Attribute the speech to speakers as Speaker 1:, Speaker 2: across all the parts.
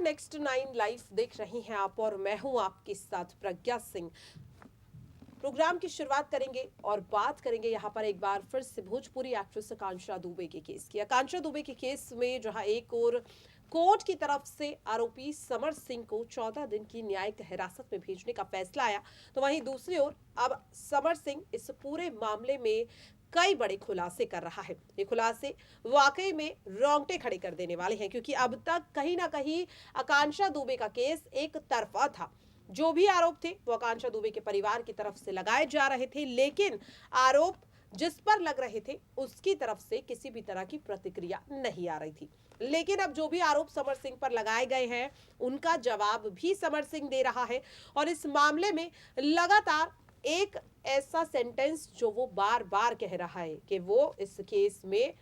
Speaker 1: Next 9 live देख रही हैं आप और मैं हूं आपके साथ प्रज्ञा सिंह। प्रोग्राम की शुरुआत करेंगे और बात करेंगे यहाँ पर एक बार फिर से भोजपुरी एक्ट्रेस आकांक्षा दुबे के केस की। आकांक्षा दुबे के केस में जहां एक और कोर्ट की तरफ से आरोपी समर सिंह को 14 दिन की न्यायिक हिरासत में भेजने का फैसला आया, तो वहीं दूसरी ओर अब समर सिंह इस पूरे मामले में कई बड़े खुलासे कर रहा है। ये खुलासे वाकई में रोंगटे खड़े कर देने वाले हैं, क्योंकि अब तक कहीं ना कहीं आकांक्षा दुबे का केस एक तरफा था। जो भी आरोप थे वो आकांक्षा दुबे के परिवार की तरफ से लगाए जा रहे थे, लेकिन आरोप जिस पर लग रहे थे उसकी तरफ से किसी भी तरह की प्रतिक्रिया नहीं आ रही थी। लेकिन अब जो भी आरोप समर सिंह पर लगाए गए हैं उनका जवाब भी समर सिंह दे रहा है, और इस मामले में लगातार एक ऐसा सेंटेंस जो वो बार बार कह रहा है कि वो इस केस में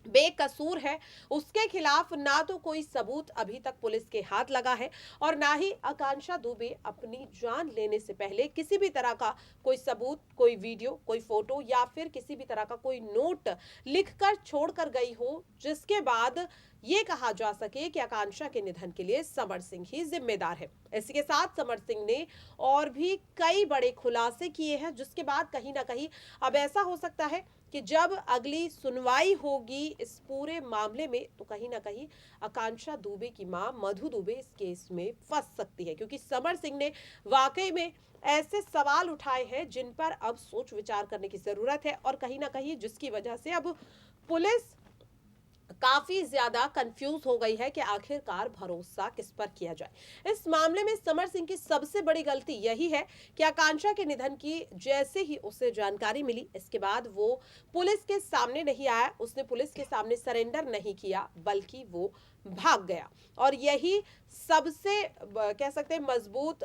Speaker 1: बेकसूर है, उसके खिलाफ ना तो कोई सबूत अभी तक पुलिस के हाथ लगा है और ना ही आकांक्षा दुबे अपनी जान लेने से पहले किसी भी तरह का कोई सबूत, कोई वीडियो, कोई फोटो या फिर किसी भी तरह का कोई नोट लिखकर छोड़कर गई हो जिसके बाद ये कहा जा सके कि आकांक्षा के निधन के लिए समर सिंह ही जिम्मेदार है। इसी के साथ समर सिंह ने और भी कई बड़े खुलासे किए हैं, जिसके बाद कहीं ना कहीं अब ऐसा हो सकता है कि जब अगली सुनवाई होगी इस पूरे मामले में, तो कहीं ना कहीं आकांक्षा दुबे की मां मधु दुबे इस केस में फंस सकती है, क्योंकि समर सिंह ने वाकई में ऐसे सवाल उठाए हैं जिन पर अब सोच विचार करने की जरूरत है, और कहीं ना कहीं जिसकी वजह से अब पुलिस काफी ज्यादा कंफ्यूज हो गई है कि आखिरकार भरोसा किस पर किया जाए। इस मामले में समर सिंह की सबसे बड़ी गलती यही है कि आकांक्षा के निधन की जैसे ही उसे जानकारी मिली, इसके बाद वो पुलिस के सामने नहीं आया, उसने पुलिस के सामने सरेंडर नहीं किया, बल्कि वो भाग गया। और यही सबसे कह सकते हैं मजबूत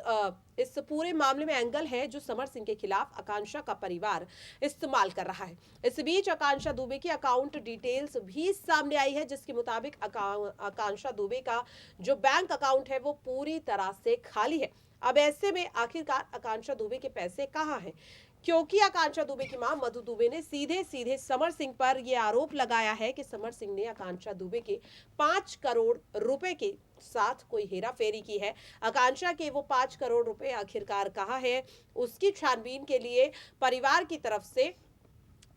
Speaker 1: इस पूरे मामले में एंगल है जो समर सिंह के खिलाफ आकांक्षा का परिवार इस्तेमाल कर रहा है। इस बीच आकांक्षा दुबे की अकाउंट डिटेल्स भी सामने आई है, जिसके मुताबिक आकांक्षा दुबे का जो बैंक अकाउंट है वो पूरी तरह से खाली है। अब ऐसे में आखिरकार आकांक्षा दुबे के पैसे कहां हैं? क्योंकि आकांक्षा दुबे की मां मधु दुबे ने सीधे सीधे समर सिंह पर यह आरोप लगाया है कि समर सिंह ने आकांक्षा दुबे के 5 करोड़ रुपए के साथ कोई हेरा फेरी की है। आकांक्षा के वो 5 करोड़ रुपए आखिरकार कहां है, उसकी छानबीन के लिए परिवार की तरफ से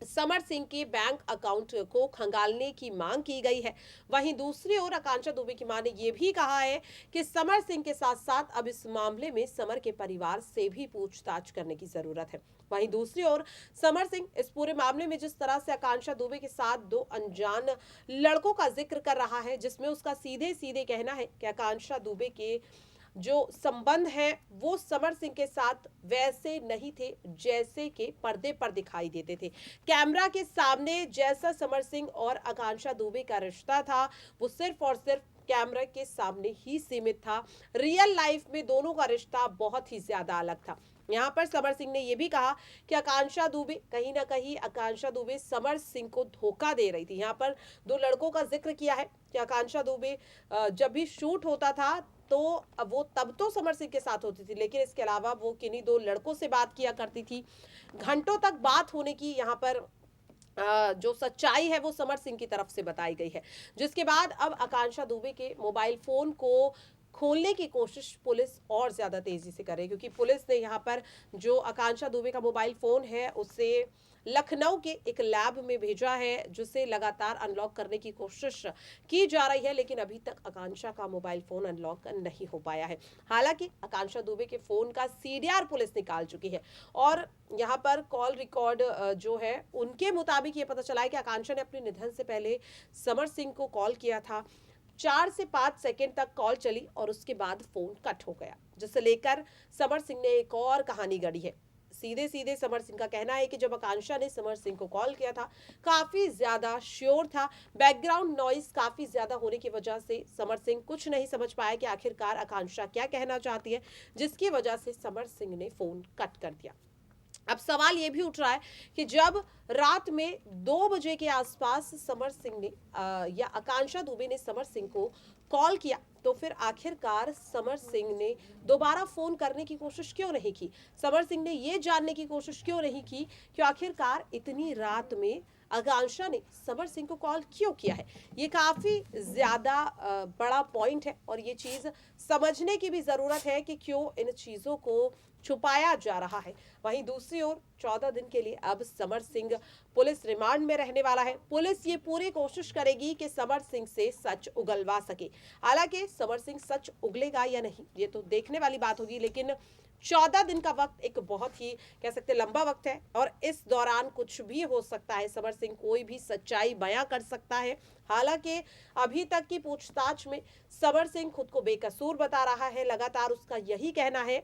Speaker 1: समर सिंह के बैंक अकाउंट को खंगालने की मांग की गई है। वहीं दूसरी ओर आकांक्षा दुबे की मां ने यह भी कहा है कि समर सिंह के साथ साथ अब इस मामले में समर के परिवार से भी पूछताछ करने की जरूरत है। वहीं दूसरी ओर समर सिंह इस पूरे मामले में जिस तरह से आकांक्षा दुबे के साथ 2 अनजान लड़कों का जिक्र कर रहा है, जिसमें उसका सीधे सीधे कहना है कि आकांक्षा दुबे के जो संबंध है वो समर सिंह के साथ वैसे नहीं थे जैसे कि पर्दे पर दिखाई देते थे। कैमरा के सामने जैसा समर सिंह और आकांक्षा दुबे का रिश्ता था वो सिर्फ और सिर्फ कैमरा के सामने ही सीमित था। रियल लाइफ में दोनों का रिश्ता बहुत ही ज्यादा अलग था। यहाँ पर समर सिंह ने यह भी कहा कि आकांक्षा दुबे कहीं ना कहीं आकांक्षा दुबे समर सिंह को धोखा दे रही थी। यहाँ पर 2 लड़कों का जिक्र किया है कि आकांक्षा दुबे जब भी शूट होता था तो वो तब तो समर सिंह के साथ होती थी, लेकिन इसके अलावा वो किन्हीं 2 लड़कों से बात किया करती थी। घंटों तक बात होने की यहाँ पर जो सच्चाई है वो समर सिंह की तरफ से बताई गई है। जिसके बाद अब आकांक्षा दुबे के मोबाइल फोन को खोलने की कोशिश पुलिस और ज्यादा तेजी से करे, क्योंकि पुलिस ने यहाँ पर जो आकांक्षा दुबे का मोबाइल फोन है उसे लखनऊ के एक लैब में भेजा है, जिसे लगातार अनलॉक करने की कोशिश की जा रही है, लेकिन अभी तक आकांक्षा का मोबाइल फोन अनलॉक नहीं हो पाया है। हालांकि आकांक्षा दुबे के फोन का सीडीआर पुलिस निकाल चुकी है, और यहाँ पर कॉल रिकॉर्ड जो है उनके मुताबिक ये पता चला है कि आकांक्षा ने अपने निधन से पहले समर सिंह को कॉल किया था। 4 से 5 सेकंड तक कॉल चली और उसके बाद फोन कट हो गया, जिसे लेकर समर सिंह ने एक और कहानी गढ़ी है। सीधे सीधे समर सिंह का कहना है कि जब आकांक्षा ने समर सिंह को कॉल किया था काफी ज्यादा शोर था, बैकग्राउंड नॉइस काफी ज्यादा होने की वजह से समर सिंह कुछ नहीं समझ पाया कि आखिरकार आकांक्षा क्या कहना चाहती है, जिसकी वजह से समर सिंह ने फोन कट कर दिया। अब सवाल यह भी उठ रहा है कि जब रात में 2 बजे के आसपास समर सिंह ने या आकांक्षा दुबे ने समर सिंह को कॉल किया, तो फिर आखिरकार समर सिंह ने दोबारा फोन करने की कोशिश क्यों नहीं की? समर सिंह ने यह जानने की कोशिश क्यों नहीं की कि आखिरकार इतनी रात में आकांक्षा ने समर सिंह को कॉल क्यों किया है। ये काफी ज्यादा बड़ा पॉइंट है और ये चीज समझने की भी जरूरत है कि क्यों इन चीजों को छुपाया जा रहा है। वहीं दूसरी ओर 14 दिन के लिए अब समर सिंह पुलिस रिमांड में रहने वाला है। पुलिस ये पूरी कोशिश करेगी कि समर सिंह से सच उगलवा सके। हालांकि समर सिंह सच उगलेगा या नहीं ये तो देखने वाली बात होगी, लेकिन 14 दिन का वक्त एक बहुत ही कह सकते लंबा वक्त है और इस दौरान कुछ भी हो सकता है। समर सिंह कोई भी सच्चाई बयां कर सकता है। हालांकि अभी तक की पूछताछ में समर सिंह खुद को बेकसूर बता रहा है। लगातार उसका यही कहना है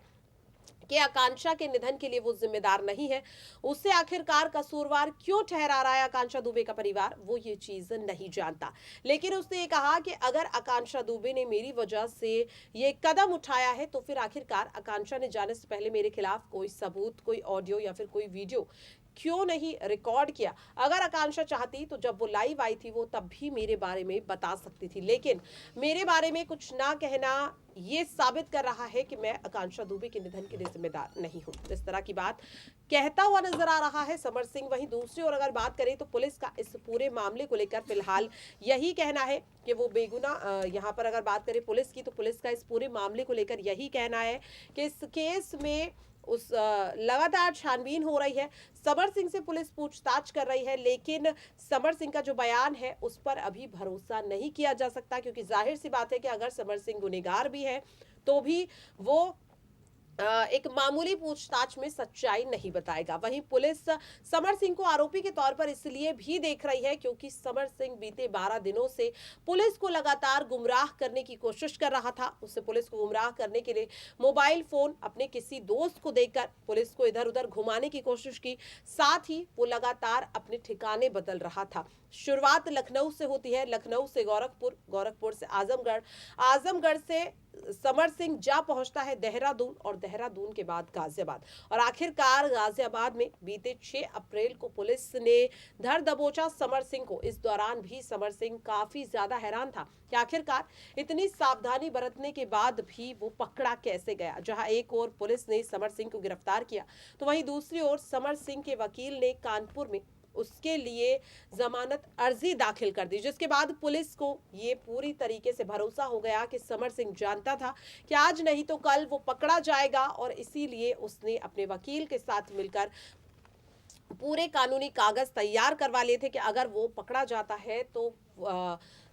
Speaker 1: कि आकांक्षा के निधन के लिए वो जिम्मेदार नहीं है। उसे आखिरकार कसूरवार क्यों ठहरा रहा है आकांक्षा दुबे का परिवार, वो ये चीज नहीं जानता। लेकिन उसने ये कहा कि अगर आकांक्षा दुबे ने मेरी वजह से ये कदम उठाया है तो फिर आखिरकार आकांक्षा ने जाने से पहले मेरे खिलाफ कोई सबूत, कोई ऑडियो या फिर कोई वीडियो क्यों नहीं रिकॉर्ड किया। अगर आकांक्षा चाहती तो जब वो लाइव आई थी वो तब भी मेरे बारे में बता सकती थी, लेकिन मेरे बारे में कुछ ना कहना ये साबित कर रहा है कि मैं आकांक्षा दुबे के निधन के लिए जिम्मेदार नहीं हूं। इस तरह की बात कहता हुआ नजर आ रहा है समर सिंह। वहीं दूसरी ओर अगर बात करें तो पुलिस का इस पूरे मामले को लेकर फिलहाल यही कहना है कि वो बेगुनाह। यहाँ पर अगर बात करें पुलिस की तो पुलिस का इस पूरे मामले को लेकर यही कहना है कि इस केस में लगातार छानबीन हो रही है। समर सिंह से पुलिस पूछताछ कर रही है, लेकिन समर सिंह का जो बयान है उस पर अभी भरोसा नहीं किया जा सकता, क्योंकि जाहिर सी बात है कि अगर समर सिंह गुनहगार भी है तो भी वो एक मामूली पूछताछ में सच्चाई नहीं बताएगा। वहीं पुलिस समर सिंह को आरोपी के तौर पर इसलिए भी देख रही है क्योंकि समर सिंह बीते 12 दिनों से पुलिस को लगातार गुमराह करने की कोशिश कर रहा था। उससे पुलिस को गुमराह करने के लिए मोबाइल फोन अपने किसी दोस्त को देकर पुलिस को इधर उधर घुमाने की कोशिश की। साथ ही वो लगातार अपने ठिकाने बदल रहा था। शुरुआत लखनऊ से होती है, लखनऊ से गोरखपुर, गोरखपुर से आजमगढ़, आजमगढ़ से समर सिंह जा पहुंचता है देहरादून और देहरादून के बाद गाजियाबाद और आखिरकार गाजियाबाद में बीते 6 अप्रैल को पुलिस ने धर दबोचा समर सिंह को। इस दौरान भी समर सिंह काफी ज्यादा हैरान था कि आखिरकार इतनी सावधानी बरतने के बाद भी वो पकड़ा कैसे गया। जहां एक ओर पुलिस ने समर सिंह को गिरफ्तार किया तो वहीं दूसरी ओर समर सिंह के वकील ने कानपुर में उसके लिए जमानत अर्जी दाखिल कर दी, जिसके बाद पुलिस को ये पूरी तरीके से भरोसा हो गया कि समर सिंह जानता था कि आज नहीं तो कल वो पकड़ा जाएगा और इसीलिए उसने अपने वकील के साथ मिलकर पूरे कानूनी कागज तैयार करवा लिए थे कि अगर वो पकड़ा जाता है तो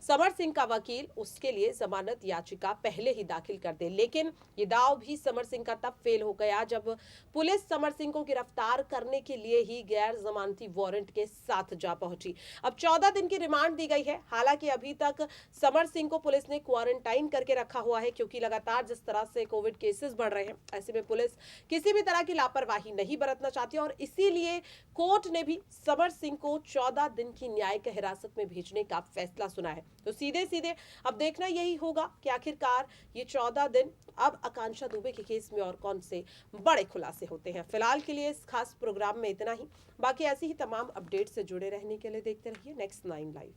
Speaker 1: समर सिंह का वकील उसके लिए जमानत याचिका पहले ही दाखिल कर दे। लेकिन ये दाव भी समर सिंह का तब फेल हो गया जब पुलिस समर सिंह को गिरफ्तार करने के लिए ही गैर जमानती वारंट के साथ जा पहुंची। अब 14 दिन की रिमांड दी गई है। हालांकि अभी तक समर सिंह को पुलिस ने क्वारंटाइन करके रखा हुआ है, क्योंकि लगातार जिस तरह से कोविड केसेस बढ़ रहे हैं ऐसे में पुलिस किसी भी तरह की लापरवाही नहीं बरतना चाहती और इसीलिए कोर्ट ने भी समर सिंह को 14 दिन की न्यायिक हिरासत में भेजने का फैसला सुना है। तो सीधे सीधे अब देखना यही होगा कि आखिरकार ये 14 दिन अब आकांक्षा दुबे के केस में और कौन से बड़े खुलासे होते हैं। फिलहाल के लिए इस खास प्रोग्राम में इतना ही। बाकी ऐसी ही तमाम अपडेट से जुड़े रहने के लिए देखते रहिए नेक्स्ट 9 लाइव।